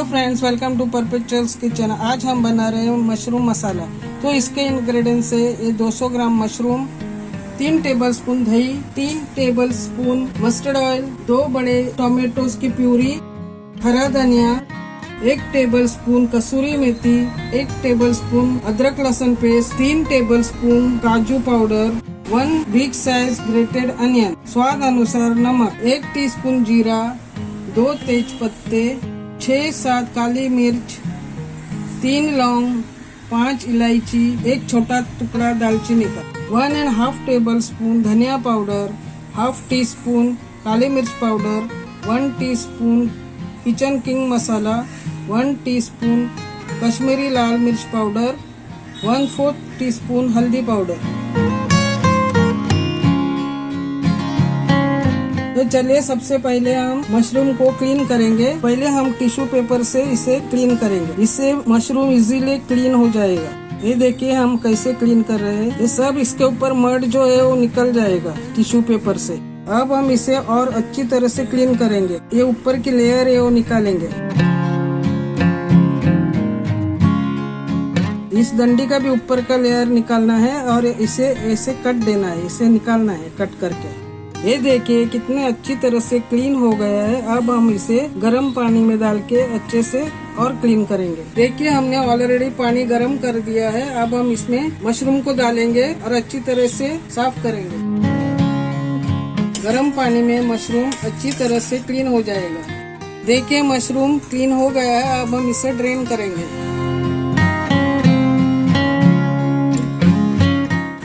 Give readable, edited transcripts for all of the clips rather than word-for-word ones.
Hello friends, welcome to Perpetuals Kitchen. आज हम बना रहे हैं मशरूम मसाला। तो इसके इंग्रेडिएंट्स है ये 200 ग्राम मशरूम, 3 टेबलस्पून दही, 3 टेबलस्पून मस्टर्ड ऑयल, 2 बड़े टोमेटोज की प्यूरी, हरा धनिया, 1 टेबलस्पून कसूरी मेथी, 1 टेबलस्पून अदरक लहसुन पेस्ट, 3 टेबलस्पून काजू powder, 1 big size grated onion, स्वाद अनुसार नमक, 1 टीस्पून जीरा, 2 तेज पत्ते, 6-7 काली मिर्च, 3 लौंग, 5 इलायची, 1 छोटा टुकड़ा दालचीनी का, 1.5 टेबलस्पून धनिया पाउडर, हाफ टी स्पून काली मिर्च पाउडर, 1 टीस्पून किचन किंग मसाला, 1 टीस्पून कश्मीरी लाल मिर्च पाउडर, 1/4 टीस्पून हल्दी पाउडर। तो चलिए सबसे पहले हम मशरूम को क्लीन करेंगे। पहले हम टिश्यू पेपर से इसे क्लीन करेंगे, इससे मशरूम इजीली क्लीन हो जाएगा। ये देखिए हम कैसे क्लीन कर रहे हैं। ये सब इसके ऊपर मड जो है वो निकल जाएगा टिश्यू पेपर से। अब हम इसे और अच्छी तरह से क्लीन करेंगे। ये ऊपर की लेयर है वो निकालेंगे। इस डंडी का भी ऊपर का लेयर निकालना है और इसे ऐसे कट देना है, इसे निकालना है कट करके। ये देखिए कितने अच्छी तरह से क्लीन हो गया है। अब हम इसे गर्म पानी में डाल के अच्छे से और क्लीन करेंगे। देखिए हमने ऑलरेडी पानी गर्म कर दिया है। अब हम इसमें मशरूम को डालेंगे और अच्छी तरह से साफ करेंगे। गर्म पानी में मशरूम अच्छी तरह से क्लीन हो जाएगा। देखिए मशरूम क्लीन हो गया है। अब हम इसे ड्रेन करेंगे।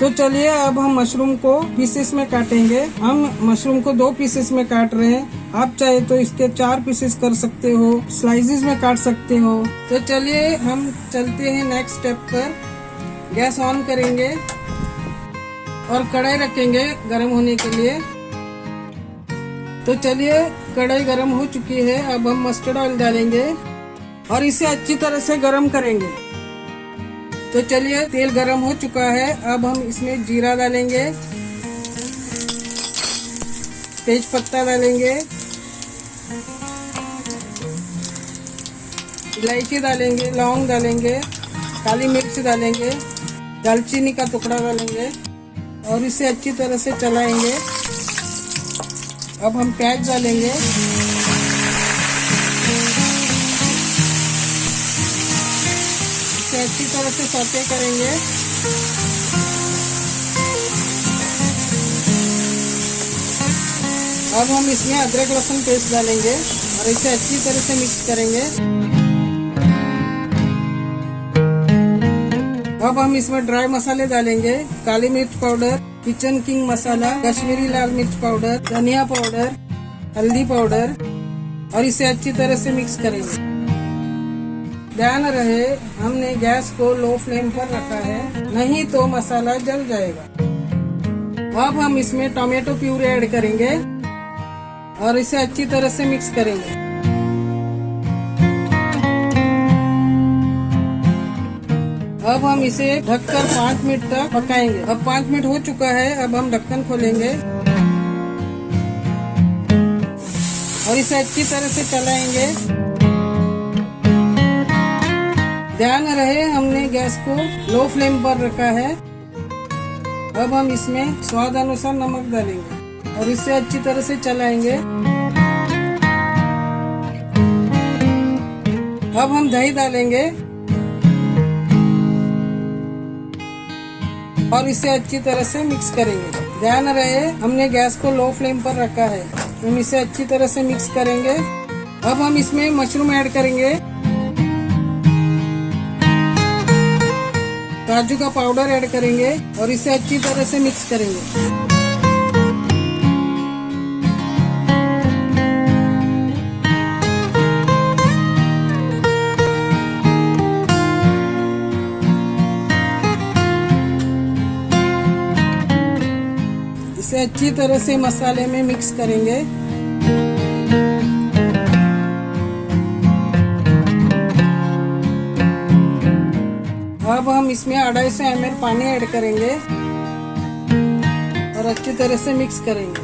तो चलिए अब हम मशरूम को पीसेस में काटेंगे। हम मशरूम को 2 पीसेस में काट रहे हैं। आप चाहे तो इसके 4 पीसेस कर सकते हो, स्लाइसेस में काट सकते हो। तो चलिए हम चलते हैं नेक्स्ट स्टेप पर। गैस ऑन करेंगे और कढ़ाई रखेंगे गर्म होने के लिए। तो चलिए कढ़ाई गर्म हो चुकी है। अब हम मस्टर्ड ऑयल डालेंगे और इसे अच्छी तरह से गर्म करेंगे। तो चलिए तेल गरम हो चुका है। अब हम इसमें जीरा डालेंगे, तेज पत्ता डालेंगे, इलायची डालेंगे, लौंग डालेंगे, काली मिर्च डालेंगे, दालचीनी का टुकड़ा डालेंगे और इसे अच्छी तरह से चलाएंगे। अब हम प्याज डालेंगे, अच्छी तरह से सौते करेंगे। अब हम इसमें अदरक लहसुन पेस्ट डालेंगे और इसे अच्छी तरह से मिक्स करेंगे। अब हम इसमें ड्राई मसाले डालेंगे, काली मिर्च पाउडर, किचन किंग मसाला, कश्मीरी लाल मिर्च पाउडर, धनिया पाउडर, हल्दी पाउडर और इसे अच्छी तरह से मिक्स करेंगे। ध्यान रहे हमने गैस को लो फ्लेम पर रखा है, नहीं तो मसाला जल जाएगा। अब हम इसमें टोमेटो प्यूरी ऐड करेंगे और इसे अच्छी तरह से मिक्स करेंगे। अब हम इसे ढककर 5 मिनट तक पकाएंगे। अब 5 मिनट हो चुका है। अब हम ढक्कन खोलेंगे और इसे अच्छी तरह से चलाएंगे। ध्यान रहे हमने गैस को लो फ्लेम पर रखा है। अब हम इसमें स्वाद अनुसार नमक डालेंगे और इसे अच्छी तरह से चलाएंगे। अब हम दही डालेंगे और इसे अच्छी तरह से मिक्स करेंगे। ध्यान रहे हमने गैस को लो फ्लेम पर रखा है। हम इसे अच्छी तरह से मिक्स करेंगे। अब हम इसमें मशरूम ऐड करेंगे, काजू का पाउडर ऐड करेंगे और इसे अच्छी तरह से मिक्स करेंगे। इसे अच्छी तरह से मसाले में मिक्स करेंगे। अब हम इसमें 250 ml पानी ऐड करेंगे और अच्छी तरह से मिक्स करेंगे।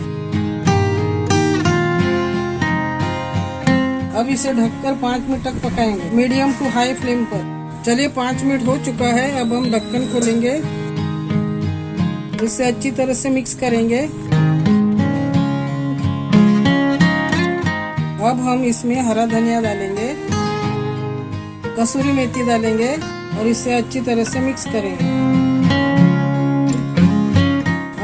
अब इसे ढककर 5 मिनट तक पकाएंगे मीडियम टू हाई फ्लेम पर। चलिए 5 मिनट हो चुका है। अब हम ढक्कन खोलेंगे, इसे अच्छी तरह से मिक्स करेंगे। अब हम इसमें हरा धनिया डालेंगे, कसूरी मेथी डालेंगे और इसे अच्छी तरह से मिक्स करेंगे।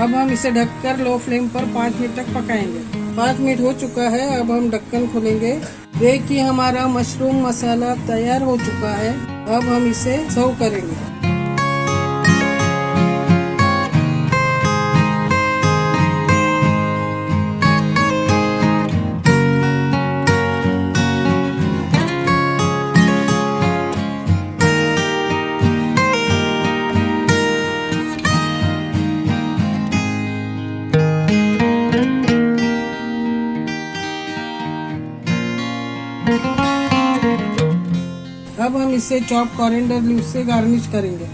अब हम इसे ढककर लो फ्लेम पर 5 मिनट तक पकाएंगे। 5 मिनट हो चुका है। अब हम ढक्कन खोलेंगे। देखिए हमारा मशरूम मसाला तैयार हो चुका है। अब हम इसे सर्व करेंगे। अब हम इसे चॉप कोरिएंडर लीव्स से गार्निश करेंगे।